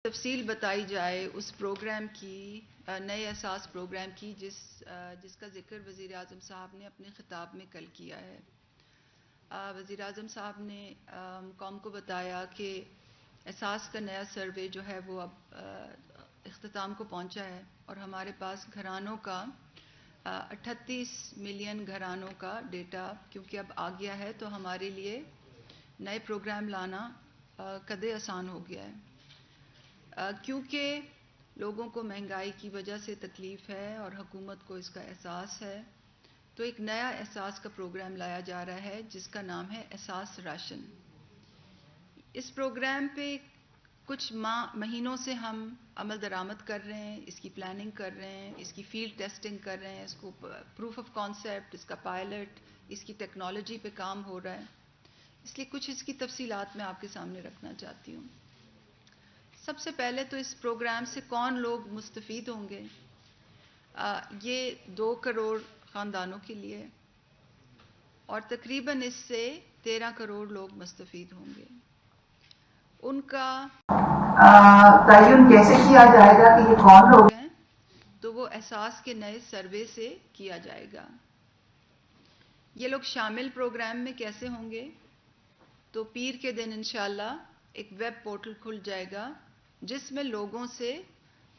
تفصیل بتائی جائے اس پروگرام کی، نئے اساس پروگرام کی جس کا ذکر وزیر اعظم صاحب نے اپنے خطاب میں کل کیا ہے۔ وزیر اعظم صاحب نے قوم کو بتایا کہ اساس کا نیا سروے جو ہے وہ اب اختتام کو پہنچا ہے اور ہمارے پاس گھرانوں کا 38 ملین گھرانوں کا ڈیٹا کیونکہ اب آ گیا ہے، تو ہمارے لیے نئے پروگرام لانا قدرے آسان ہو گیا ہے۔ کیونکہ لوگوں کو مہنگائی کی وجہ سے تکلیف ہے اور حکومت کو اس کا احساس ہے، تو ایک نیا احساس کا پروگرام لایا جا رہا ہے جس کا نام ہے احساس راشن۔ اس پروگرام پہ کچھ مہینوں سے ہم عمل درآمد کر رہے ہیں، اس کی پلاننگ کر رہے ہیں، اس کی فیلڈ ٹیسٹنگ کر رہے ہیں، اس کو پروف آف کانسیپٹ، اس کا پائلٹ، اس کی ٹیکنالوجی پہ کام ہو رہا ہے، اس لیے کچھ اس کی تفصیلات میں آپ کے سامنے رکھنا چاہتی ہوں۔ سب سے پہلے تو اس پروگرام سے کون لوگ مستفید ہوں گے؟ یہ 2 کروڑ خاندانوں کے لیے اور تقریباً اس سے 13 کروڑ لوگ مستفید ہوں گے۔ ان کا تعین کیسے کیا جائے گا کہ یہ کون لوگ ہیں؟ تو وہ احساس کے نئے سروے سے کیا جائے گا۔ یہ لوگ شامل پروگرام میں کیسے ہوں گے؟ تو پیر کے دن انشاءاللہ ایک ویب پورٹل کھل جائے گا جس میں لوگوں سے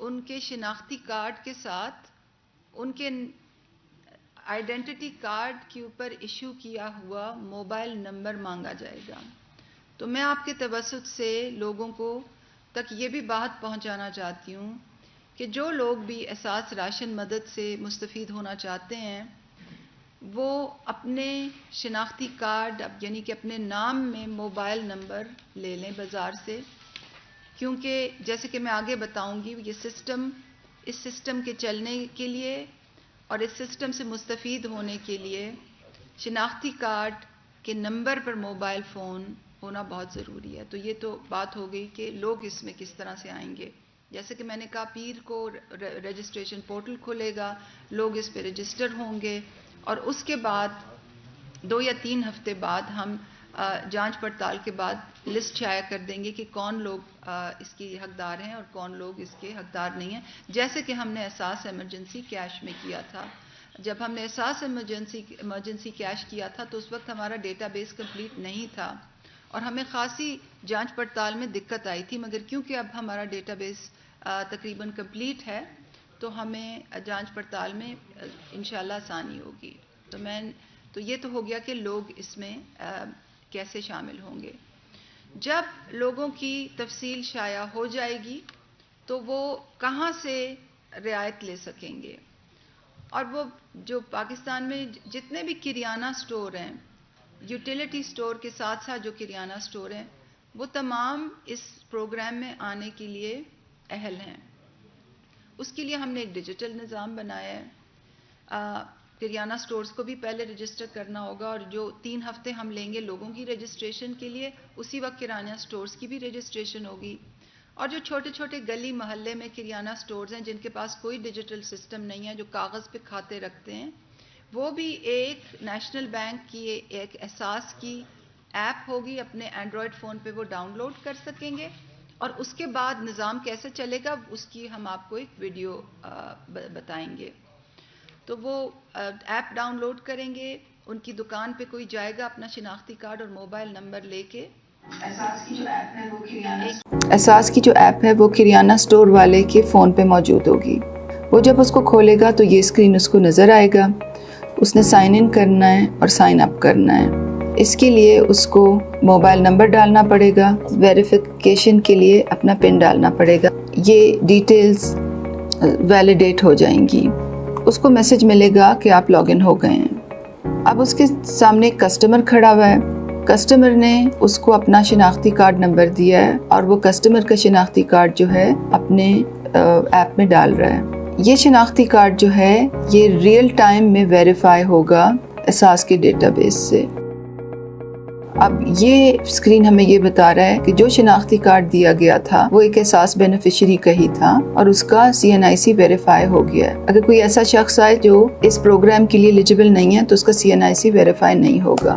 ان کے شناختی کارڈ کے ساتھ ان کے آئیڈینٹی کارڈ کے اوپر ایشو کیا ہوا موبائل نمبر مانگا جائے گا۔ تو میں آپ کے توسط سے لوگوں کو تک یہ بھی بات پہنچانا چاہتی ہوں کہ جو لوگ بھی احساس راشن مدد سے مستفید ہونا چاہتے ہیں وہ اپنے شناختی کارڈ یعنی کہ اپنے نام میں موبائل نمبر لے لیں بازار سے، کیونکہ جیسے کہ میں آگے بتاؤں گی یہ اس سسٹم کے چلنے کے لیے اور اس سسٹم سے مستفید ہونے کے لیے شناختی کارڈ کے نمبر پر موبائل فون ہونا بہت ضروری ہے۔ تو یہ تو بات ہو گئی کہ لوگ اس میں کس طرح سے آئیں گے۔ جیسے کہ میں نے کہا پیر کو رجسٹریشن پورٹل کھلے گا، لوگ اس پہ رجسٹر ہوں گے اور اس کے بعد 2 یا 3 ہفتے بعد ہم جانچ پڑتال کے بعد لسٹ شائع کر دیں گے کہ کون لوگ اس کی حقدار ہیں اور کون لوگ اس کے حقدار نہیں ہیں، جیسے کہ ہم نے احساس ایمرجنسی کیش میں کیا تھا۔ جب ہم نے احساس ایمرجنسی کیش کیا تھا تو اس وقت ہمارا ڈیٹا بیس کمپلیٹ نہیں تھا اور ہمیں خاصی جانچ پڑتال میں دقت آئی تھی، مگر کیونکہ اب ہمارا ڈیٹا بیس تقریباً کمپلیٹ ہے تو ہمیں جانچ پڑتال میں انشاءاللہ آسانی ہوگی۔ تو یہ تو ہو گیا کہ لوگ اس میں کیسے شامل ہوں گے۔ جب لوگوں کی تفصیل شائع ہو جائے گی تو وہ کہاں سے رعایت لے سکیں گے، اور وہ جو پاکستان میں جتنے بھی کریانہ سٹور ہیں، یوٹیلیٹی سٹور کے ساتھ ساتھ جو کریانہ سٹور ہیں وہ تمام اس پروگرام میں آنے کے لیے اہل ہیں۔ اس کے لیے ہم نے ایک ڈیجیٹل نظام بنایا ہے۔ کریانہ سٹورز کو بھی پہلے رجسٹر کرنا ہوگا اور جو 3 ہفتے ہم لیں گے لوگوں کی رجسٹریشن کے لیے اسی وقت کریانہ سٹورز کی بھی رجسٹریشن ہوگی، اور جو چھوٹے چھوٹے گلی محلے میں کریانہ سٹورز ہیں جن کے پاس کوئی ڈیجیٹل سسٹم نہیں ہے، جو کاغذ پہ کھاتے رکھتے ہیں، وہ بھی ایک نیشنل بینک کی ایک احساس کی ایپ ہوگی، اپنے اینڈرائڈ فون پہ وہ ڈاؤن لوڈ کر سکیں گے، اور اس کے بعد نظام کیسے چلے گا اس کی ہم آپ کو ایک ویڈیو بتائیں گے۔ تو وہ ایپ ڈاؤن لوڈ کریں گے، ان کی دکان پہ کوئی جائے گا اپنا شناختی کارڈ اور موبائل نمبر لے کے، احساس کی جو ایپ ہے وہ کریانہ سٹور والے کے فون پہ موجود ہوگی۔ وہ جب اس کو کھولے گا تو یہ اسکرین اس کو نظر آئے گا، اس نے سائن ان کرنا ہے اور سائن اپ کرنا ہے۔ اس کے لیے اس کو موبائل نمبر ڈالنا پڑے گا، ویریفیکیشن کے لیے اپنا پن ڈالنا پڑے گا، یہ ڈیٹیلز ویلیڈیٹ ہو جائیں گی۔ اس کو میسج ملے گا کہ آپ لاگ ان ہو گئے ہیں۔ اب اس کے سامنے ایک کسٹمر کھڑا ہوا ہے، کسٹمر نے اس کو اپنا شناختی کارڈ نمبر دیا ہے اور وہ کسٹمر کا شناختی کارڈ جو ہے اپنے ایپ میں ڈال رہا ہے۔ یہ شناختی کارڈ جو ہے یہ ریئل ٹائم میں ویریفائی ہوگا احساس کے ڈیٹا بیس سے۔ اب یہ اسکرین ہمیں یہ بتا رہا ہے کہ جو شناختی کارڈ دیا گیا تھا وہ ایک احساس بینیفیشری کا ہی تھا اور اس کا CNIC ویریفائی ہو گیا ہے۔ اگر کوئی ایسا شخص آئے جو اس پروگرام کے لیے ایلیجیبل نہیں ہے تو اس کا CNIC ویریفائی نہیں ہوگا۔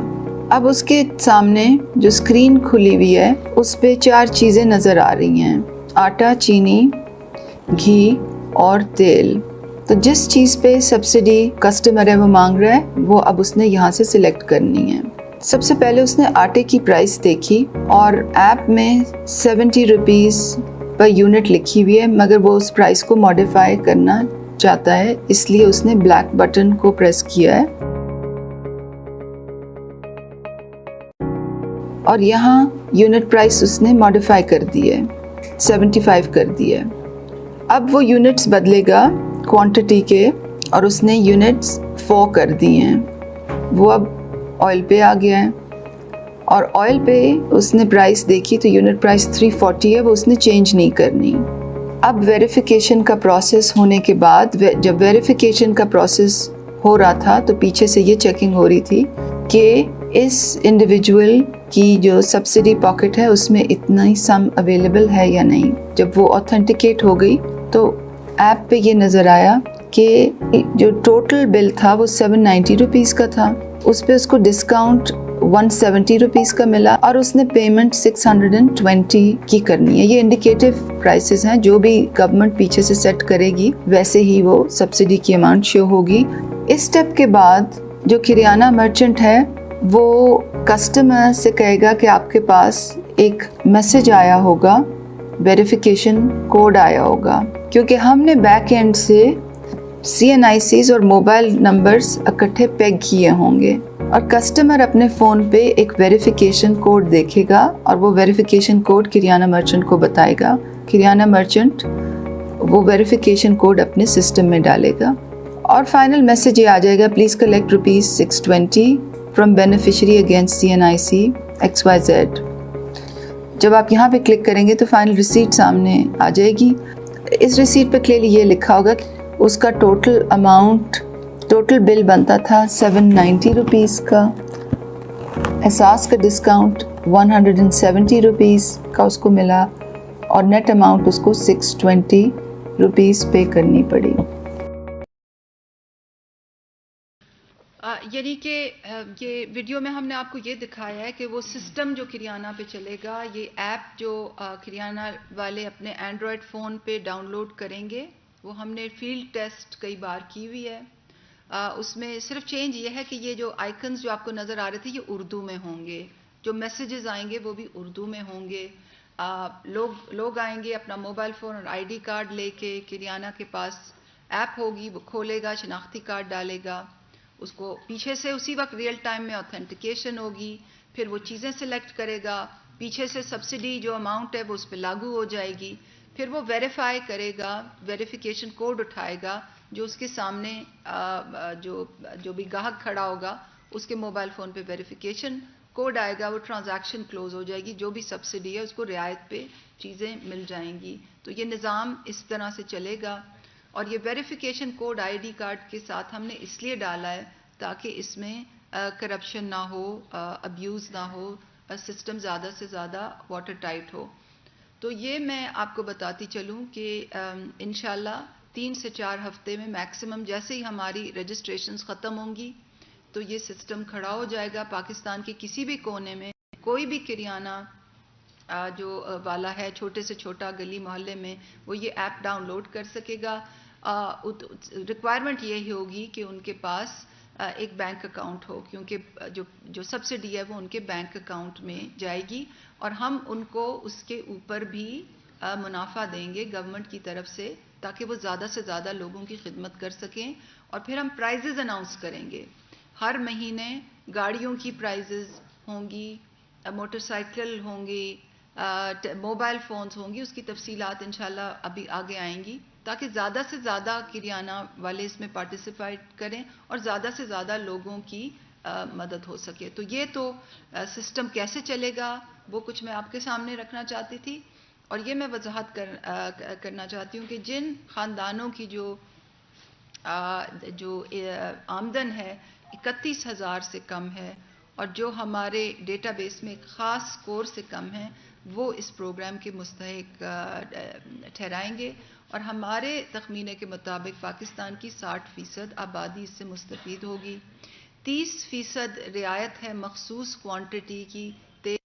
اب اس کے سامنے جو اسکرین کھلی ہوئی ہے اس پہ 4 چیزیں نظر آ رہی ہیں۔ आटा, चीनी, घी और तेल। तो जिस चीज़ पे सब्सिडी कस्टमर है वो मांग रहा है, वो अब उसने यहाँ से सिलेक्ट करनी है। सबसे पहले उसने आटे की प्राइस देखी और ऐप में 70 रुपीज़ पर यूनिट लिखी हुई है, मगर वो उस प्राइस को मॉडिफाई करना चाहता है, इसलिए उसने ब्लैक बटन को प्रेस किया है और यहाँ यूनिट प्राइस उसने मॉडिफाई कर दी है, 75 कर दी है। अब वो यूनिट्स बदलेगा क्वांटिटी के और उसने यूनिट्स 4 कर दिए हैं। वो अब ऑयल पे आ गया है और ऑयल पे उसने प्राइस देखी तो यूनिट प्राइस 340 है, वो उसने चेंज नहीं करनी। अब वेरिफिकेशन का प्रोसेस होने के बाद, जब वेरिफिकेशन का प्रोसेस हो रहा था तो पीछे से ये चेकिंग हो रही थी कि इस इंडिविजुअल की जो सब्सिडी पॉकेट है उसमें इतना ही सम अवेलेबल है या नहीं। जब वो ऑथेंटिकेट हो गई तो ऐप पे ये नज़र आया कि जो टोटल बिल था वो 790 रुपीज़ का था, उस पे उसको डिस्काउंट 170 रुपीज़ का मिला और उसने पेमेंट 620 की करनी है। ये इंडिकेटिव प्राइसेस हैं, जो भी गवर्नमेंट पीछे से सेट करेगी वैसे ही वो सब्सिडी की अमाउंट शो होगी। इस स्टेप के बाद जो किराना मर्चेंट है वो कस्टमर से कहेगा कि आपके पास एक मैसेज आया होगा, वेरिफिकेशन कोड आया होगा, क्योंकि हमने बैक एंड से CNICs और मोबाइल नंबर्स इकट्ठे पेग किए होंगे और कस्टमर अपने फ़ोन पे एक वेरिफिकेशन कोड देखेगा और वो वेरिफिकेशन कोड किराना मर्चेंट को बताएगा। किराना मर्चेंट वो वेरिफिकेशन कोड अपने सिस्टम में डालेगा और फाइनल मैसेज ये आ जाएगा, please collect rupees 620 from beneficiary against CNIC XYZ। जब आप यहाँ पे क्लिक करेंगे तो फाइनल रिसीट सामने आ जाएगी। इस रिसीट पे क्लियरली ये लिखा होगा कि उसका टोटल बिल बनता था 790 रुपीज़ का, एहसास का डिस्काउंट 170 रुपीज़ का उसको मिला और नेट अमाउंट उसको 620 रुपीज़ पे करनी पड़ी। यानी कि ये वीडियो में हमने आपको ये दिखाया है कि वो सिस्टम जो किराना पे चलेगा, ये ऐप जो किराना वाले अपने एंड्रॉयड फ़ोन पे डाउनलोड करेंगे, वो हमने फील्ड टेस्ट कई बार की हुई है। उसमें सिर्फ चेंज ये है कि ये जो आइकन्स जो आपको नज़र आ रहे थे ये उर्दू में होंगे, जो मैसेजेस आएंगे वो भी उर्दू में होंगे। लोग आएंगे अपना मोबाइल फ़ोन और ID कार्ड लेके, किराना के पास ऐप होगी, वो खोलेगा, शनाख्ती कार्ड डालेगा, उसको पीछे से उसी वक्त रियल टाइम में ऑथेंटिकेशन होगी, फिर वो चीज़ें सिलेक्ट करेगा, पीछे से सब्सिडी जो अमाउंट है वो उस पर लागू हो जाएगी, फिर वो वेरीफाई करेगा, वेरिफिकेशन कोड उठाएगा, जो उसके सामने जो भी ग्राहक खड़ा होगा उसके मोबाइल फ़ोन पे वेरिफिकेशन कोड आएगा, वो ट्रांजैक्शन क्लोज हो जाएगी, जो भी सब्सिडी है उसको रियायत पे चीज़ें मिल जाएंगी। तो ये निज़ाम इस तरह से चलेगा और ये वेरिफिकेशन कोड ID कार्ड के साथ हमने इसलिए डाला है ताकि इसमें करप्शन ना हो, अब्यूज़ ना हो, सिस्टम ज़्यादा से ज़्यादा वाटर टाइट हो। तो ये मैं आपको बताती चलूँ कि इंशाल्लाह 3 से 4 हफ्ते में मैक्सिमम जैसे ही हमारी रजिस्ट्रेशंस ख़त्म होंगी तो ये सिस्टम खड़ा हो जाएगा। पाकिस्तान के किसी भी कोने में कोई भी किराना जो वाला है, छोटे से छोटा गली मोहल्ले में, वो ये ऐप डाउनलोड कर सकेगा। रिक्वायरमेंट यही होगी कि उनके पास एक बैंक अकाउंट हो, क्योंकि जो सब्सिडी है वो उनके बैंक अकाउंट में जाएगी और हम उनको उसके ऊपर भी मुनाफा देंगे गवर्नमेंट की तरफ से, ताकि वो ज़्यादा से ज़्यादा लोगों की खिदमत कर सकें। और फिर हम प्राइजेज़ अनाउंस करेंगे, हर महीने गाड़ियों की प्राइजेज़ होंगी, मोटरसाइकिल होंगी, मोबाइल फ़ोन्स होंगी, उसकी तफसीलात इंशाल्लाह अभी आगे आएंगी, ताकि ज़्यादा से ज़्यादा किराना वाले इसमें पार्टिसिपेट करें और ज़्यादा से ज़्यादा लोगों की मदद हो सके। तो ये तो सिस्टम कैसे चलेगा वो कुछ मैं आपके सामने रखना चाहती थी और ये मैं वजाहत करना चाहती हूँ कि जिन ख़ानदानों की जो आमदन है 31,000 से कम है और जो हमारे डेटाबेस में एक ख़ास स्कोर से कम है, वो इस प्रोग्राम के मुस्तहिक ठहराएंगे और हमारे तखमीने के मुताबिक पाकिस्तान की 60% आबादी इससे मुस्तफ़ीद होगी। 30% रियायत है मखसूस क्वांटिटी की तेल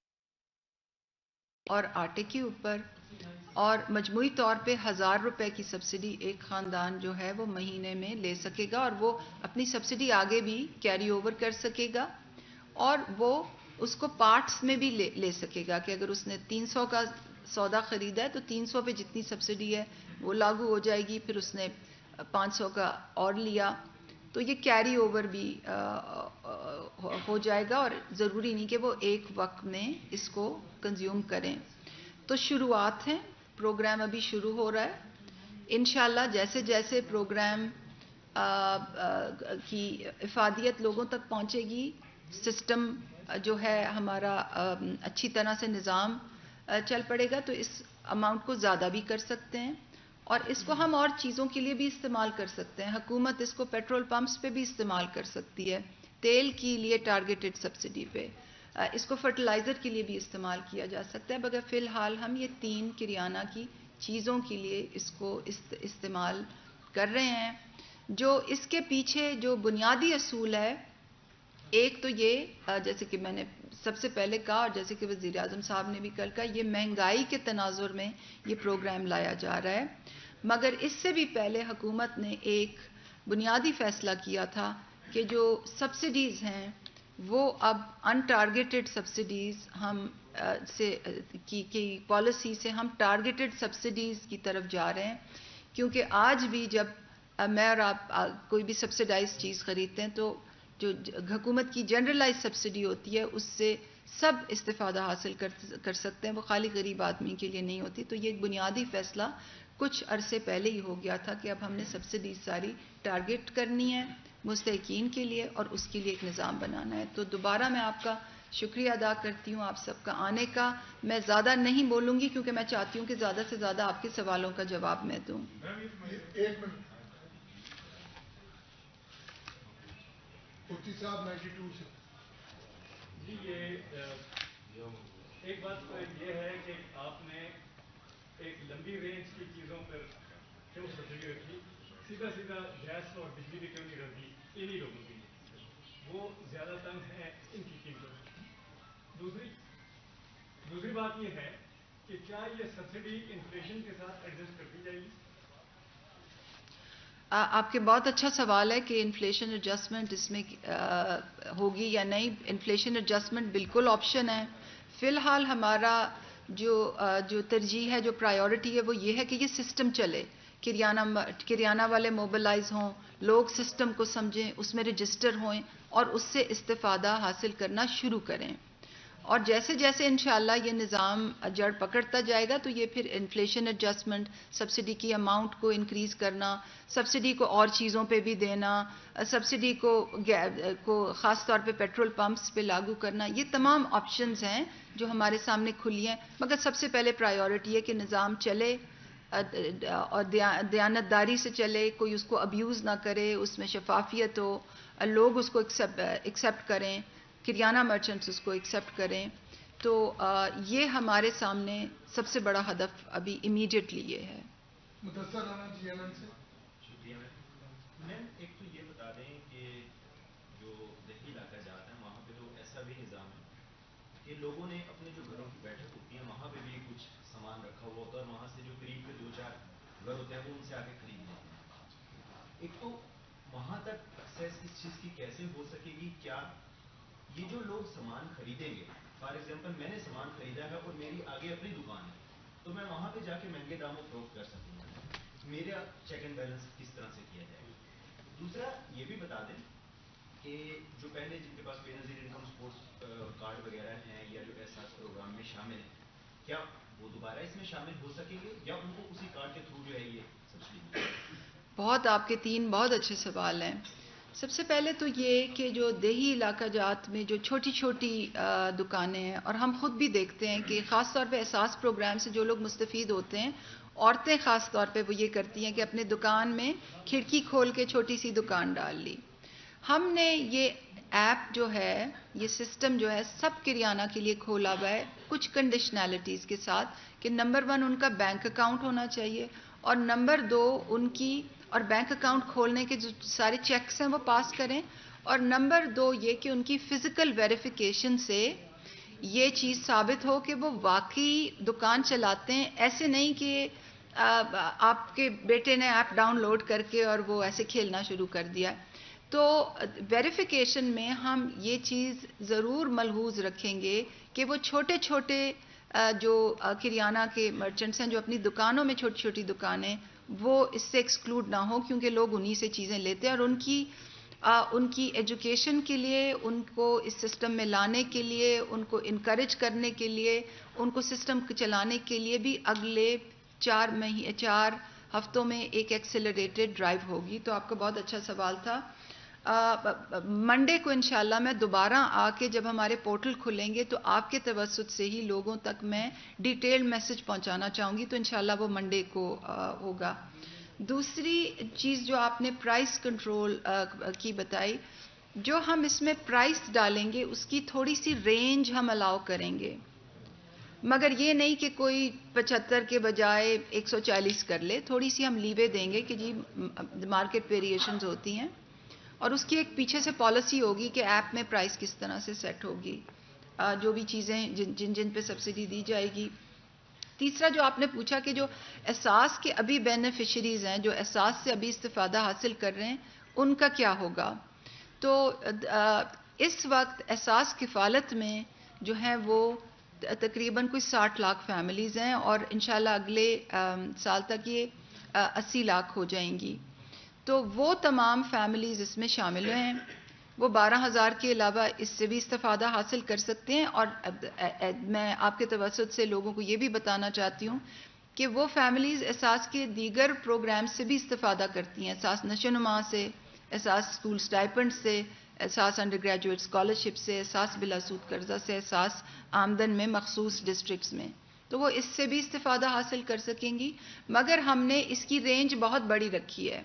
और आटे के ऊपर اور مجموعی طور پہ 1000 روپے کی سبسڈی ایک خاندان جو ہے وہ مہینے میں لے سکے گا، اور وہ اپنی سبسڈی آگے بھی کیری اوور کر سکے گا، اور وہ اس کو پارٹس میں بھی لے سکے گا کہ اگر اس نے 300 کا سودا خریدا ہے تو 300 پہ جتنی سبسڈی ہے وہ لاگو ہو جائے گی، پھر اس نے 500 کا اور لیا تو یہ کیری اوور بھی ہو جائے گا، اور ضروری نہیں کہ وہ ایک وقت میں اس کو کنزیوم کریں۔ تو شروعات ہیں، پروگرام ابھی شروع ہو رہا ہے، انشاءاللہ جیسے جیسے پروگرام کی افادیت لوگوں تک پہنچے گی، سسٹم جو ہے ہمارا اچھی طرح سے نظام چل پڑے گا تو اس اماؤنٹ کو زیادہ بھی کر سکتے ہیں، اور اس کو ہم اور چیزوں کے لیے بھی استعمال کر سکتے ہیں۔ حکومت اس کو پیٹرول پمپس پہ بھی استعمال کر سکتی ہے، تیل کے لیے ٹارگیٹڈ سبسڈی پہ، اس کو فرٹیلائزر کے لیے بھی استعمال کیا جا سکتا ہے، مگر فی الحال ہم یہ 3 کریانہ کی چیزوں کے لیے اس کو استعمال کر رہے ہیں۔ جو اس کے پیچھے جو بنیادی اصول ہے، ایک تو یہ جیسے کہ میں نے سب سے پہلے کہا، اور جیسے کہ وزیر اعظم صاحب نے بھی کل کہا، یہ مہنگائی کے تناظر میں یہ پروگرام لایا جا رہا ہے، مگر اس سے بھی پہلے حکومت نے ایک بنیادی فیصلہ کیا تھا کہ جو سبسڈیز ہیں وہ اب ان ٹارگیٹڈ سبسڈیز ہم کی پالیسی سے ہم ٹارگیٹڈ سبسڈیز کی طرف جا رہے ہیں، کیونکہ آج بھی جب میں اور آپ کوئی بھی سبسڈائز چیز خریدتے ہیں تو جو حکومت کی جنرلائز سبسڈی ہوتی ہے اس سے سب استفادہ حاصل کر سکتے ہیں، وہ خالی غریب آدمی کے لیے نہیں ہوتی۔ تو یہ ایک بنیادی فیصلہ کچھ عرصے پہلے ہی ہو گیا تھا کہ اب ہم نے سبسڈی ساری ٹارگیٹ کرنی ہے مستحقین کے لیے، اور اس کے لیے ایک نظام بنانا ہے۔ تو دوبارہ میں آپ کا شکریہ ادا کرتی ہوں آپ سب کا آنے کا۔ میں زیادہ نہیں بولوں گی کیونکہ میں چاہتی ہوں کہ زیادہ سے زیادہ آپ کے سوالوں کا جواب میں دوں۔ ایک منٹ مفتی صاحب 92 سے جی، یہ ایک بات یہ ہے کہ آپ نے ایک لمبی رینج کی چیزوں پر کیوں سبسڈی رکھی، سیدھا گیس اور بجلی بھی کیوں نہیں رکھی انہی لوگوں کے لیے، وہ زیادہ تنگ ہیں ان کی قیمتوں۔ دوسری بات یہ ہے کہ کیا یہ سبسڈی انفلیشن کے ساتھ ایڈجسٹ کرتی جائے گی؟ آپ کے بہت اچھا سوال ہے کہ انفلیشن ایڈجسٹمنٹ اس میں ہوگی یا نہیں۔ انفلیشن ایڈجسٹمنٹ بالکل آپشن ہے۔ فی الحال ہمارا جو ترجیح ہے، جو پرائیورٹی ہے وہ یہ ہے کہ یہ سسٹم چلے، کریانہ والے موبلائز ہوں، لوگ سسٹم کو سمجھیں، اس میں رجسٹر ہوئیں اور اس سے استفادہ حاصل کرنا شروع کریں، اور جیسے جیسے انشاءاللہ یہ نظام جڑ پکڑتا جائے گا تو یہ پھر انفلیشن ایڈجسٹمنٹ، سبسڈی کی اماؤنٹ کو انکریز کرنا، سبسڈی کو اور چیزوں پہ بھی دینا، سبسڈی کو خاص طور پہ پیٹرول پمپس پہ لاگو کرنا، یہ تمام آپشنز ہیں جو ہمارے سامنے کھلی ہیں، مگر سب سے پہلے پرائیورٹی ہے کہ نظام چلے اور دیانتداری سے چلے، کوئی اس کو ابیوز نہ کرے، اس میں شفافیت ہو، لوگ اس کو ایکسیپٹ کریں، کریانہ مرچنٹس اس کو ایکسیپٹ کریں۔ تو یہ ہمارے سامنے سب سے بڑا ہدف ابھی امیڈیٹلی یہ ہے۔ Mudassar Rana G L N سے شکریہ میم۔ ایک تو یہ بتا دیں کہ جو دیہی علاقہ جاتا ہے وہاں پہ تو ایسا بھی نظام ہے کہ لوگوں نے اپنے جو گھروں کی بیٹھک ہوتی ہے وہاں پہ بھی کچھ سامان رکھا ہوا ہوتا ہے، اور وہاں سے جو قریب کے 2-4 گھر ہوتے ہیں وہ ان سے آ کے خرید لیتے ہیں۔ ایک تو وہاں تک ایکسیس اس چیز کی کیسے ہو سکے گی؟ کیا یہ جو لوگ سامان خریدیں گے، فار ایگزامپل میں نے سامان خریدا ہے اور میری آگے اپنی دکان ہے تو میں وہاں پہ جا کے مہنگے داموں فروخت کر سکوں گا، میرا چیک اینڈ بیلنس کس طرح سے کیا جائے گا؟ دوسرا یہ بھی بتا دیں کہ جو پہلے جن کے پاس بے نظیر انکم سپورٹ کارڈ وغیرہ ہیں یا جو احساس پروگرام میں شامل ہیں، کیا وہ دوبارہ اس میں شامل ہو سکیں گے یا ان کو اسی کارڈ کے تھرو جو ہے یہ سبسڈی ملے گی؟ بہت آپ کے 3 بہت اچھے سوال ہیں۔ سب سے پہلے تو یہ کہ جو دیہی علاقہ جات میں جو چھوٹی چھوٹی دکانیں ہیں، اور ہم خود بھی دیکھتے ہیں کہ خاص طور پہ احساس پروگرام سے جو لوگ مستفید ہوتے ہیں، عورتیں خاص طور پہ وہ یہ کرتی ہیں کہ اپنے دکان میں کھڑکی کھول کے چھوٹی سی دکان ڈال لی۔ ہم نے یہ ایپ جو ہے، یہ سسٹم جو ہے سب کریانہ کے لیے کھولا ہوا ہے، کچھ کنڈیشنالٹیز کے ساتھ کہ نمبر 1 ان کا بینک اکاؤنٹ ہونا چاہیے، اور نمبر 2 ان کی اور بینک اکاؤنٹ کھولنے کے جو سارے چیکس ہیں وہ پاس کریں، اور نمبر 2 یہ کہ ان کی فزیکل ویریفیکیشن سے یہ چیز ثابت ہو کہ وہ واقعی دکان چلاتے ہیں. ایسے نہیں کہ آپ کے بیٹے نے ایپ ڈاؤن لوڈ کر کے اور وہ ایسے کھیلنا شروع کر دیا. تو ویریفیکیشن میں ہم یہ چیز ضرور ملحوظ رکھیں گے کہ وہ چھوٹے چھوٹے جو کریانہ کے مرچنٹس ہیں جو اپنی دکانوں میں چھوٹی چھوٹی دکانیں وہ اس سے ایکسکلوڈ نہ ہو, کیونکہ لوگ انہی سے چیزیں لیتے ہیں اور ان کی ایجوکیشن کے لیے, ان کو اس سسٹم میں لانے کے لیے, ان کو انکریج کرنے کے لیے, ان کو سسٹم چلانے کے لیے بھی اگلے 4 ہفتوں میں ایک ایکسیلریٹڈ ڈرائیو ہوگی. تو آپ کا بہت اچھا سوال تھا. منڈے کو انشاءاللہ میں دوبارہ آ کے جب ہمارے پورٹل کھلیں گے تو آپ کے توسط سے ہی لوگوں تک میں ڈیٹیل میسج پہنچانا چاہوں گی, تو انشاءاللہ وہ منڈے کو ہوگا. دوسری چیز جو آپ نے پرائس کنٹرول کی بتائی, جو ہم اس میں پرائس ڈالیں گے اس کی تھوڑی سی رینج ہم الاؤ کریں گے, مگر یہ نہیں کہ کوئی 75 کے بجائے 140 کر لے. تھوڑی سی ہم لیوے دیں گے کہ جی مارکیٹ ویریشنز ہوتی ہیں, اور اس کی ایک پیچھے سے پالیسی ہوگی کہ ایپ میں پرائس کس طرح سے سیٹ ہوگی, جو بھی چیزیں جن پہ سبسڈی دی جائے گی. تیسرا جو آپ نے پوچھا کہ جو احساس کے ابھی بینیفیشریز ہیں, جو احساس سے ابھی استفادہ حاصل کر رہے ہیں, ان کا کیا ہوگا. تو اس وقت احساس کفالت میں جو ہیں وہ تقریباً کوئی 60 لاکھ فیملیز ہیں, اور انشاءاللہ اگلے سال تک یہ 80 لاکھ ہو جائیں گی. تو وہ تمام فیملیز اس میں شامل ہیں, وہ 12,000 کے علاوہ اس سے بھی استفادہ حاصل کر سکتے ہیں. اور میں آپ کے توسط سے لوگوں کو یہ بھی بتانا چاہتی ہوں کہ وہ فیملیز احساس کے دیگر پروگرام سے بھی استفادہ کرتی ہیں, احساس نشو و نما سے, احساس اسکول سٹائپنڈ سے, احساس انڈر گریجویٹ اسکالرشپ سے, احساس بلا سود قرضہ سے, احساس آمدن میں مخصوص ڈسٹرکٹس میں. تو وہ اس سے بھی استفادہ حاصل کر سکیں گی, مگر ہم نے اس کی رینج بہت بڑی رکھی ہے.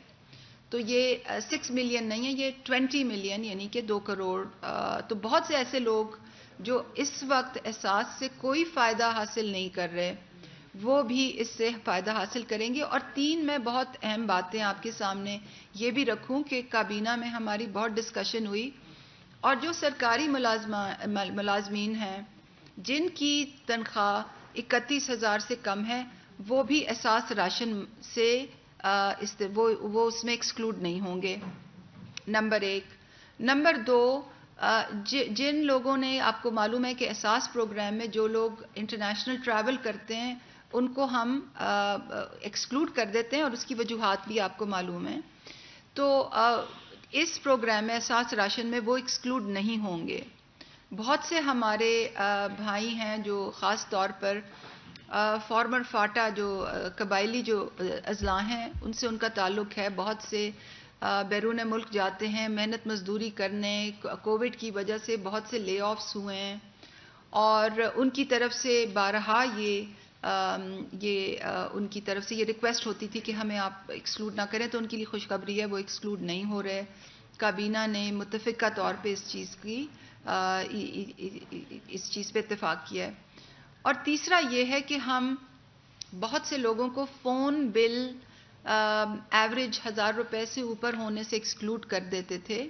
تو یہ 6 ملین نہیں ہے, یہ 20 ملین یعنی کہ 2 کروڑ. تو بہت سے ایسے لوگ جو اس وقت احساس سے کوئی فائدہ حاصل نہیں کر رہے, وہ بھی اس سے فائدہ حاصل کریں گے. اور 3 میں بہت اہم باتیں آپ کے سامنے یہ بھی رکھوں کہ کابینہ میں ہماری بہت ڈسکشن ہوئی, اور جو سرکاری ملازمین ہیں جن کی تنخواہ 31,000 سے کم ہے, وہ بھی احساس راشن سے وہ اس میں ایکسکلوڈ نہیں ہوں گے. نمبر 1. نمبر 2, جن لوگوں نے, آپ کو معلوم ہے کہ احساس پروگرام میں جو لوگ انٹرنیشنل ٹریول کرتے ہیں ان کو ہم ایکسکلوڈ کر دیتے ہیں, اور اس کی وجوہات بھی آپ کو معلوم ہیں. تو اس پروگرام میں احساس راشن میں وہ ایکسکلوڈ نہیں ہوں گے. بہت سے ہمارے بھائی ہیں جو خاص طور پر فارمر فاٹا جو قبائلی جو اضلاع ہیں ان سے ان کا تعلق ہے, بہت سے بیرون ملک جاتے ہیں محنت مزدوری کرنے, کووڈ کی وجہ سے بہت سے لے آفس ہوئے ہیں, اور ان کی طرف سے بارہا ان کی طرف سے یہ ریکویسٹ ہوتی تھی کہ ہمیں آپ ایکسکلوڈ نہ کریں. تو ان کے لیے خوشخبری ہے, وہ ایکسکلوڈ نہیں ہو رہے. کابینہ نے متفقہ طور پہ اس چیز پہ اتفاق کیا ہے. اور تیسرا یہ ہے کہ ہم بہت سے لوگوں کو فون بل ایوریج 1,000 روپے سے اوپر ہونے سے ایکسکلوڈ کر دیتے تھے,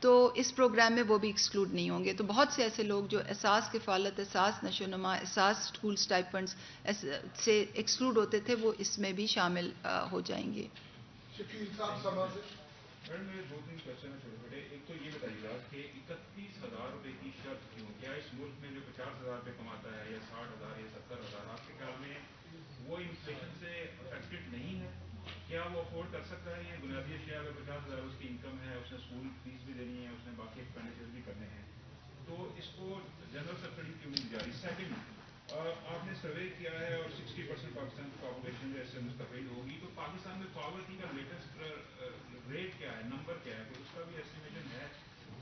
تو اس پروگرام میں وہ بھی ایکسکلوڈ نہیں ہوں گے. تو بہت سے ایسے لوگ جو احساس کفالت, احساس نشو و نما, احساس اسکول سٹائپنڈز سے ایکسکلوڈ ہوتے تھے, وہ اس میں بھی شامل ہو جائیں گے. شکیل صاحب سما سے. میڈم میرے 2-3 کوشچن ہیں چھوٹے چھوٹے. ایک تو یہ بتائیے گا کہ 31,000 روپے کی شرط کیوں؟ کیا اس ملک میں جو 50,000 روپے کماتا ہے یا 60,000 یا 70,000, آپ کے خیال میں وہ انفلیشن سے افیکٹڈ نہیں ہے؟ کیا وہ افورڈ کر سکتا ہے یہ بنیادی اشیاء؟ اگر 50,000 اس کی انکم ہے, اس نے اسکول فیس بھی دینی ہے, اس نے باقی ایکسپینڈیچر بھی کرنے ہیں, تو اس کو جنرل سبسڈی کیوں نہیں دی جا رہی؟ سیکنڈ, آپ نے سروے کیا ہے اور 60% پاکستان کی پاپولیشن جو اس سے مستفید ہوگی, تو پاکستان میں پاورٹی کا لیٹسٹ ریٹ کیا ہے, نمبر کیا ہے؟ تو اس کا بھی ایسٹیمیشن ہے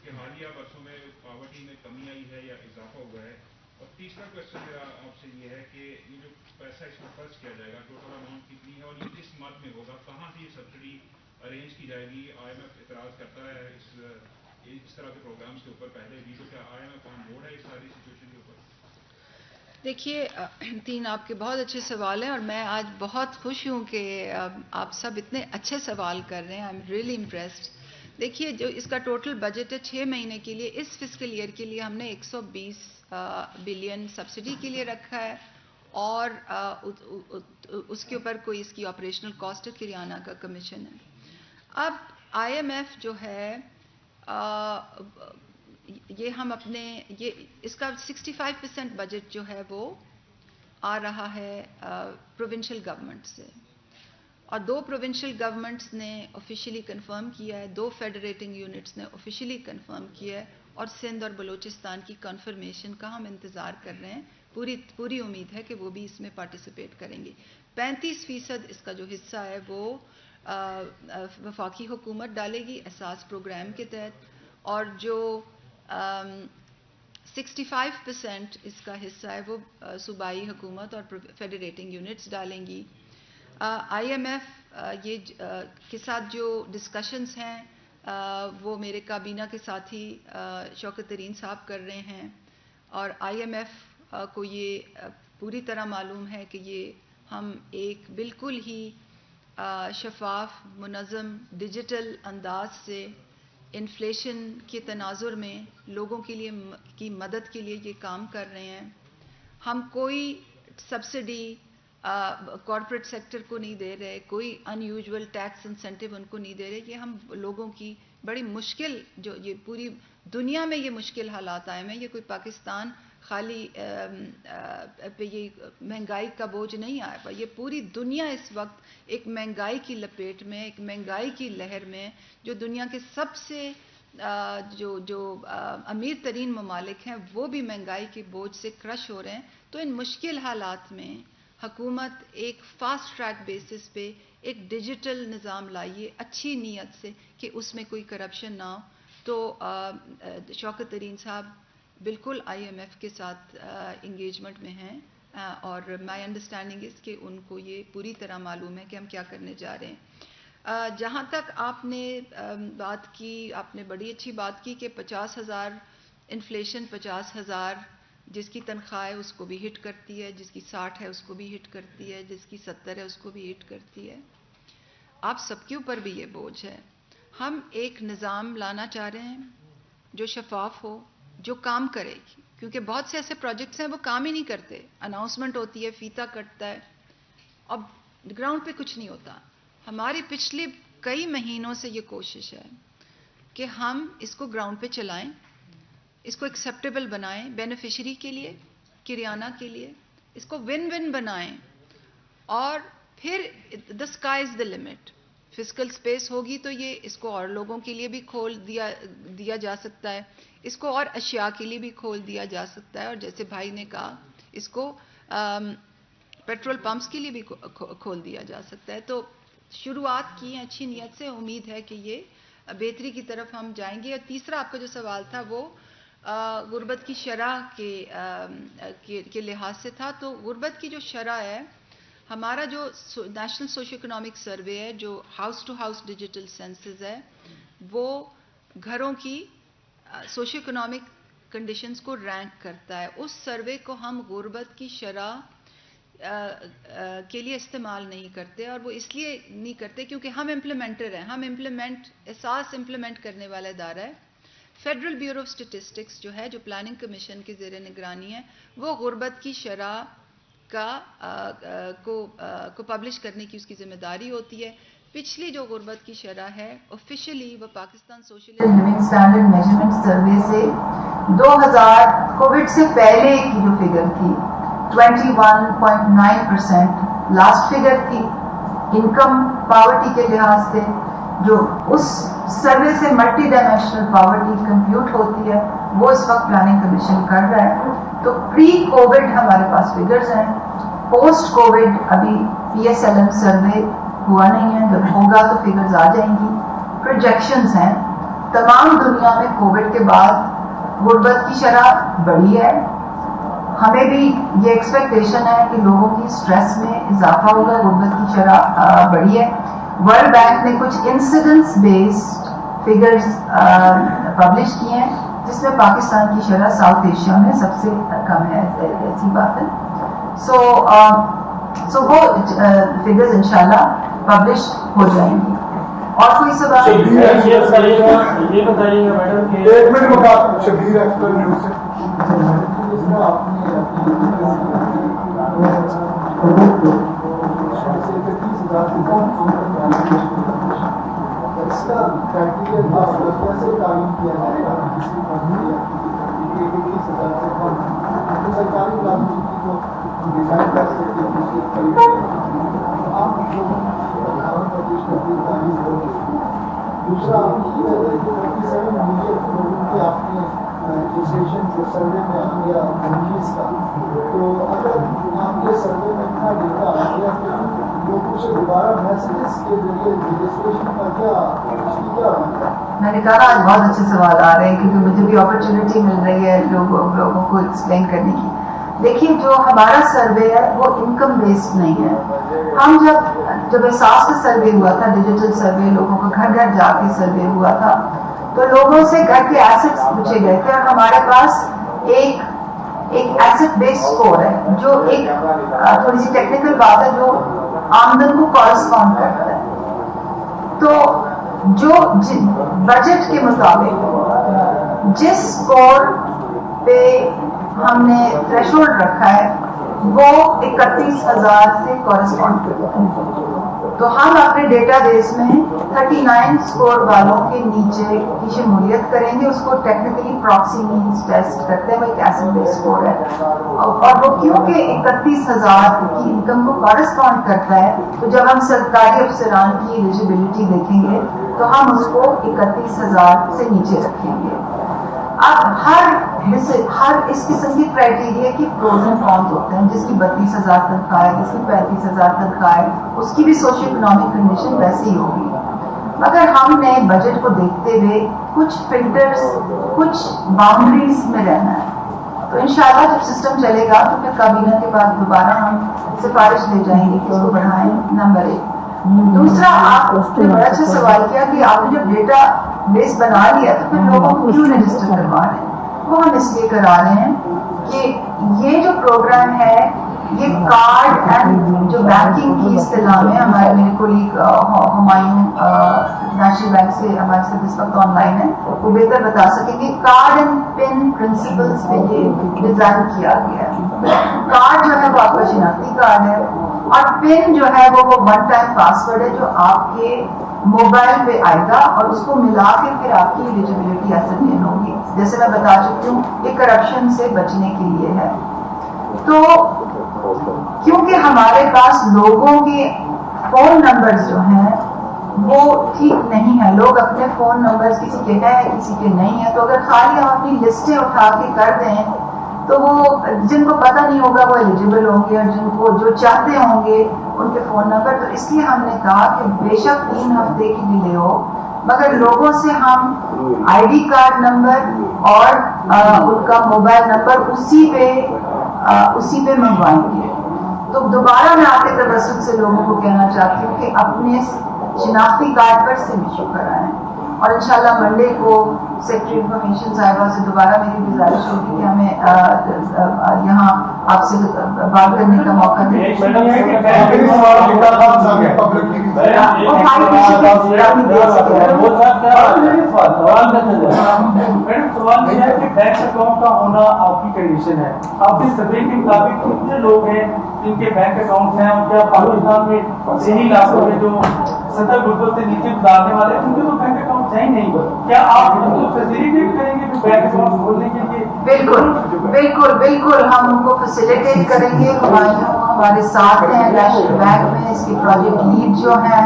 کہ حالیہ برسوں میں پاورٹی میں کمی آئی ہے یا اضافہ ہوا ہے؟ اور تیسرا کوشچن میرا آپ سے یہ ہے کہ یہ جو پیسہ اس میں خرچ کیا جائے گا, ٹوٹل اماؤنٹ کتنی ہے اور یہ کس مد میں ہوگا, کہاں سے یہ سبسڈی ارینج کی جائے گی؟ IMF اعتراض کرتا ہے اس طرح کے پروگرامز کے اوپر پہلے بھی, تو کیا IMF آن بورڈ ہے اس ساری سچویشن کے اوپر؟ دیکھیے 3 آپ کے بہت اچھے سوال ہیں, اور میں آج بہت خوش ہوں کہ آپ سب اتنے اچھے سوال کر رہے ہیں. I am really impressed. دیکھیے جو اس کا ٹوٹل بجٹ ہے 6 مہینے کے لیے, اس فسکل ایئر کے لیے ہم نے 120 बिलियन सब्सिडी के लिए रखा है और उसके ऊपर कोई इसकी ऑपरेशनल कॉस्ट किराना का कमीशन है। अब IMF जो है ये हम अपने इसका 65% बजट जो है वो आ रहा है प्रोविंशियल गवर्नमेंट से, और 2 प्रोविंशियल गवर्नमेंट्स ने ऑफिशियली कंफर्म किया है, 2 फेडरेटिंग यूनिट्स ने ऑफिशियली कंफर्म किया है, और सिंध और बलूचिस्तान की कंफर्मेशन का हम इंतज़ार कर रहे हैं। पूरी उम्मीद है कि वो भी इसमें पार्टिसिपेट करेंगे। 35% इसका जो हिस्सा है वो वफाकी हुकूमत डालेगी एहसास प्रोग्राम के तहत, और जो 65% इसका हिस्सा है वो सूबाई हुकूमत और फेडरेटिंग यूनिट्स डालेंगी। IMF ये के साथ जो डिस्कशंस हैं वो मेरे काबीना के साथी शौकत तरीन साहब कर रहे हैं, और IMF को ये पूरी तरह मालूम है कि ये हम एक बिल्कुल ही शफाफ, मुनज़्ज़म, डिजिटल अंदाज से इन्फ्लेशन के तनाजुर में लोगों के लिए की मदद के लिए ये काम कर रहे हैं। हम कोई सब्सिडी कॉरपोरेट सेक्टर को नहीं दे रहे, कोई अनयूजुअल टैक्स इंसेंटिव उनको नहीं दे रहे। ये हम लोगों की बड़ी मुश्किल, जो ये पूरी दुनिया में ये मुश्किल हालात आए हैं, ये कोई पाकिस्तान खाली पे ये महंगाई का बोझ नहीं आया पर ये पूरी दुनिया इस वक्त एक महंगाई की लपेट में, एक महंगाई की लहर में, जो दुनिया के सबसे जो अमीर तरीन ममालिक हैं वो भी महंगाई के बोझ से क्रश हो रहे हैं। तो इन मुश्किल हालात में हुकूमत एक फास्ट ट्रैक बेसिस पे एक डिजिटल निज़ाम लाइए अच्छी नीयत से कि उसमें कोई करप्शन ना हो। तो शौकत तरीन साहब बिल्कुल IMF के साथ इंगेजमेंट में हैं, और माय अंडरस्टैंडिंग इज़ कि उनको ये पूरी तरह मालूम है कि हम क्या करने जा रहे हैं। जहाँ तक आपने बात की, आपने बड़ी अच्छी बात की कि 50,000 इन्फ्लेशन 50,000 जिसकी तनख्वाह है उसको भी हिट करती है, जिसकी 60 है उसको भी हिट करती है, जिसकी 70 है उसको भी हिट करती है। आप सबके ऊपर भी ये बोझ है। हम एक निज़ाम लाना चाह रहे हैं जो शफाफ हो, जो काम करे, क्योंकि बहुत से ऐसे प्रोजेक्ट्स हैं वो काम ही नहीं करते। अनाउंसमेंट होती है, फीता कटता है, अब ग्राउंड पे कुछ नहीं होता। हमारी पिछले कई महीनों से ये कोशिश है कि हम इसको ग्राउंड पे चलाएं, इसको एक्सेप्टेबल बनाएं बेनिफिशियरी के लिए, किराना के लिए, इसको विन विन बनाएं, और फिर the sky is the limit. Physical space होगी तो ये इसको और लोगों के लिए भी खोल दिया जा सकता है, इसको और अशिया के लिए भी खोल दिया जा सकता है, और जैसे भाई ने कहा इसको पेट्रोल पंप्स के लिए भी खोल दिया जा सकता है। तो शुरुआत की अच्छी नीयत से, उम्मीद है कि ये बेहतरी की तरफ हम जाएंगे। और तीसरा आपका जो सवाल था वो गुर्बत की शरह के लिहाज से था। तो गुर्बत की जो शरह है, हमारा जो नेशनल सोशो इकोनॉमिक सर्वे है, जो house to house digital census है, वो घरों की सोशो इकोनॉमिक कंडीशंस को रैंक करता है। उस सर्वे को हम गुर्बत की शरह के लिए इस्तेमाल नहीं करते, और वो इसलिए नहीं करते क्योंकि हम इम्प्लीमेंटर हैं। हम एहसास इम्प्लीमेंट करने वाला इदारा है। फेडरल ब्यूरो ऑफ स्टेटिस्टिक्स जो है, जो प्लानिंग कमीशन के ज़ेर निगरानी है, वो गुर्बत की शरह को पब्लिश करने की उसकी जिम्मेदारी होती है। पिछली जो गुर्बत की शरह है ऑफिशियली वो Pakistan social living standard measurement survey से 2000 कोविड से पहले की जो फिगर थी 21.9% लास्ट फिगर थी इनकम पावर्टी के लिहाज से, जो उस सर्वे से मल्टी डायमेंशनल पावर्टी कंप्यूट होती है, वो इस वक्त प्लानिंग कमीशन कर रहा है। तो प्री कोविड हमारे पास फिगर्स हैं, पोस्ट कोविड अभी PSLM सर्वे हुआ नहीं है, जब होगा तो फिगर्स आ जाएंगी। प्रोजेक्शंस हैं, तमाम दुनिया में कोविड के बाद गुर्बत की शरह बढ़ी है। हमें भी ये एक्सपेक्टेशन है कि लोगों की स्ट्रेस में इजाफा होगा, गुर्बत की शरह बढ़ी है। वर्ल्ड बैंक ने कुछ इंसिडेंस बेस्ड फिगर्स पब्लिश किए हैं, जिसमें पाकिस्तान की शरह साउथ एशिया में सबसे कम है, ऐसी बात है। सो वो फिगर्स इंशाल्लाह पब्लिश हो जाएंगी। और कोई सवाल? ये बताइएगा मैडम कि 1 मिनट शबीर एक्सपर्ट न्यूज़ से जिस तरह आपने अपनी 31,000 से कम इसका क्राइटेरिया कैसे तालीम किया जाएगा किसी कंपनी 31,000 से कम तो सरकारी मुलाजिम की तो डिजाइन कर सकते हैं आप लोगों प्रधान प्रदेश की तालीम होगी। दूसरा आप ये कहते हैं कि 37 मिलियन लोगों के आपने रजिस्ट्रेशन जो सर्वे में आ गया 19 का, तो अगर आपके सर्वे में इतना डेटा आ गया तो लोगों से दोबारा मैसेजेस के जरिए रजिस्ट्रेशन का क्या मैंने कहा आज बहुत अच्छे सवाल आ रहे हैं क्योंकि मुझे भी अपॉर्चुनिटी मिल रही है लोगों को एक्सप्लेन करने की। देखिए, जो हमारा सर्वे है वो इनकम बेस्ड नहीं है। हम जब एहसास का सर्वे हुआ था, डिजिटल सर्वे, लोगों को घर घर जाके सर्वे हुआ था, तो लोगों से घर के एसेट्स पूछे गए थे और हमारे पास एक एसेट बेस्ड स्कोर है जो एक थोड़ी सी टेक्निकल बात है जो आमदन को कॉरेस्पॉन्ड करता है। तो जो बजट के मुताबिक जिस स्कोर पे हमने थ्रेशोल्ड रखा है वो 31,000 से कॉरेस्पॉन्ड करता है। तो हम अपने डेटाबेस में 39 स्कोर वालों के नीचे की शमूलियत करेंगे। उसको टेक्निकली प्रॉक्सी मीन्स टेस्ट करते हैं, वो एक एसिड बेस्ड स्कोर है और वो क्योंकि 31,000 की इनकम को कॉरेस्पॉन्ड करता है, तो जब हम सरकारी अफसरान की एलिजिबिलिटी देखेंगे तो हम उसको 31,000 से नीचे रखेंगे। अब हर इस किस्म की क्राइटेरिया की प्रोज एंड कॉन्स होते हैं। जिसकी 32,000 तनख्वाह है, जिसकी 35,000 तनख्वाह है, उसकी भी सोशल इकोनॉमिक कंडीशन वैसी ही होगी। मगर हमने बजट को देखते हुए कुछ फिल्टर्स, कुछ बाउंड्रीज में रहना है। तो इंशाल्लाह जब सिस्टम चलेगा तो फिर काबीना के बाद दोबारा हम सिफारिश ले जाएंगे कि इसको बढ़ाएं। नंबर 1। दूसरा, आपने बड़ा अच्छा सवाल किया कि आपने जब डेटा बेस बना लिया तो फिर लोगों को क्यों रजिस्टर करवा रहे हैं। वो हम इसलिए करा रहे हैं कि ये जो प्रोग्राम है ये कार्ड एंड जो बैंकिंग की इस्तेलाह में हमारे मेरे कोलीग हुमायूं नेशनल बैंक से हमारे साथ इस वक्त ऑनलाइन है, वो बेहतर बता सकेंगे। कार्ड एंड पिन प्रिंसिपल्स पे ये डिजाइन किया गया है। कार्ड जो है वो आपका शिनाख्ती कार्ड है और पिन जो है वो वन टाइम पासवर्ड है जो आपके मोबाइल पे आएगा और उसको मिला के फिर आपकी एलिजिबिलिटी एसेंटेन होगी। जैसे मैं बता चुकी हूँ, ये करप्शन से बचने के लिए है। तो क्योंकि हमारे पास लोगों के फोन नंबर्स जो हैं वो ठीक नहीं है, लोग अपने फोन नंबर्स किसी के हैं किसी के नहीं है, तो अगर खाली हम अपनी लिस्टें उठा के कर दें तो वो जिनको पता नहीं होगा वो एलिजिबल होंगे और जिनको जो चाहते होंगे उनके फोन नंबर। तो इसलिए हमने कहा कि बेशक 3 हफ्ते की डिले हो मगर लोगों से हम आईडी कार्ड नंबर और उनका मोबाइल नंबर उसी पे मंगवाएंगे। तो दोबारा मैं आपके तवज्जुह से लोगों को कहना चाहती हूँ कि अपने शिनाख्ती कार्ड पर सिम इशू कराएं और इंशाल्लाह मंडे को सेक्रेटरी इंफॉर्मेशन साहिबा से दोबारा मेरी गुजारिश होगी कि हमें यहाँ आपसे बात करने का मौका दें। सवाल यह है कि बैंक अकाउंट का होना आपकी कंडीशन है। आपके सर्वे के मुताबिक कितने लोग हैं जिनके बैंक अकाउंट हैं और क्या पाकिस्तान में सही इलाकों में जो 70 गुर्बत से नीचे गुजारने वाले उनके तो बैंक अकाउंट है ही नहीं। क्या आप उनको फैसिलिटेट करेंगे बैंक अकाउंट खोलने के लिए? बिल्कुल हम उनको फैसिलिटेट करेंगे। हमारे साथ हैं नेशनल बैंक में इसकी प्रोजेक्ट लीड जो है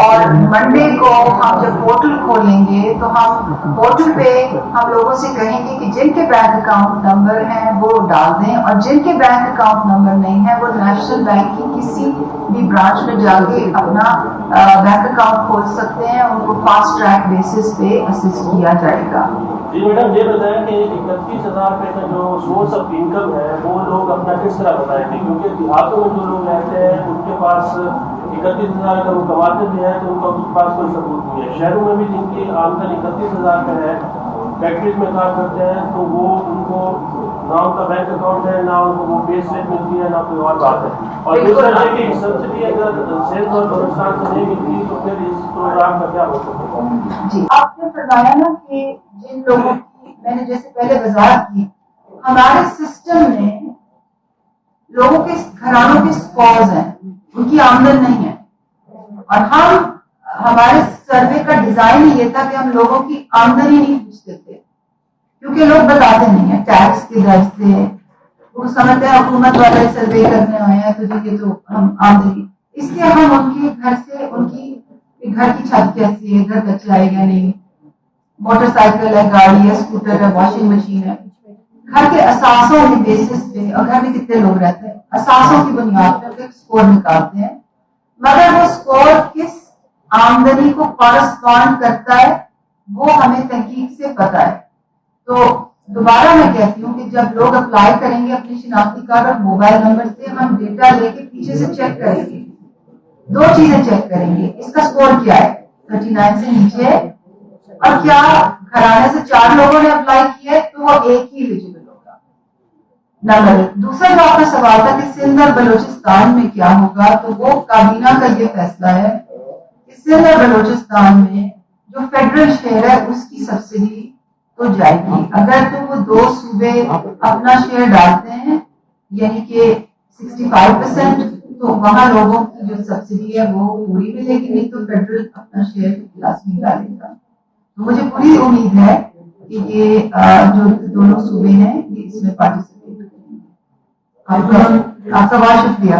और मंडे को हम जब पोर्टल खोलेंगे तो हम पोर्टल पे हम लोगों से कहेंगे कि जिनके बैंक अकाउंट नंबर हैं वो डाल दें और जिनके बैंक अकाउंट नंबर नहीं है वो नेशनल बैंक की किसी भी ब्रांच में जाके अपना बैंक अकाउंट खोल सकते हैं। उनको फास्ट ट्रैक बेसिस पे असिस्ट किया जाएगा। जी मैडम, ये बताएं कि 31,000 रुपये का जो सोर्स ऑफ इनकम है वो लोग अपना किस तरह बताएंगे, क्योंकि देहातों में जो लोग रहते हैं उनके पास 31,000 अगर वो कमाते भी हैं तो उनका उसके पास कोई सबूत नहीं है। शहरों में भी जिनकी आमदन 31,000 का है, फैक्ट्रीज में काम करते हैं, तो वो उनको ना उनका बैंक अकाउंट है, ना उनको वो पे स्लिप मिलती है, ना कोई और बात है। और दूसरा है कि सब्सिडी अगर सेंट्रल और बलूचिस्तान से नहीं मिलती तो फिर इस प्रोग्राम का क्या हो सकता है? जी, आपने बताया ना कि जिन लोगों की मैंने जैसे पहले वजाहत की, हमारे सिस्टम में लोगों के घरानों के स्कोर्स हैं, उनकी आमदन नहीं है, और हमारे सर्वे का डिजाइन ये था कि हम लोगों की आमदनी नहीं पूछते थे, क्योंकि लोग बताते नहीं है टैक्स के दर से, वो समझते हैं हुकूमत वाले सर्वे करने आए हैं तो देखिए तो हम आमदनी, इसलिए हम उनके घर से उनकी घर की छत कैसी है, घर कच्चा है या नहीं, मोटरसाइकिल है, गाड़ी है, स्कूटर है, वॉशिंग मशीन है, घर के असासों के बेसिस पे, और घर में कितने लोग रहते हैं, असासों की बुनियाद पर एक स्कोर निकालते हैं, मगर वो स्कोर किस आमदनी को कॉरस्पॉन्ड करता है वो हमें तहकीक से पता है। तो दोबारा मैं कहती हूँ कि जब लोग अप्लाई करेंगे अपने शिनाख्ती कार्ड और मोबाइल नंबर से, हम डेटा लेके पीछे से चेक करेंगे, दो चीजें चेक करेंगे, इसका स्कोर क्या है, 39 से नीचे है, और क्या घराने से 4 लोगों ने अप्लाई किया है तो वो एक ही एलिजिबल होगा। नंबर एक। दूसरा जो आपका सवाल था कि सिंध और बलूचिस्तान में क्या होगा, तो वो काबीना का ये फैसला है कि सिंध और बलूचिस्तान में जो फेडरल शेयर है उसकी सब्सिडी तो जाएगी। अगर तो वो 2 सूबे अपना शेयर डालते हैं यानी कि 65%, तो वहां लोगों की जो सब्सिडी है वो पूरी मिलेगी, नहीं तो फेडरल अपना शेयर लाजमी डालेगा। तो मुझे पूरी उम्मीद है कि ये जो दोनों सूबे हैं ये इसमें पार्टिसिपेट करेंगे। आपका बहुत शुक्रिया।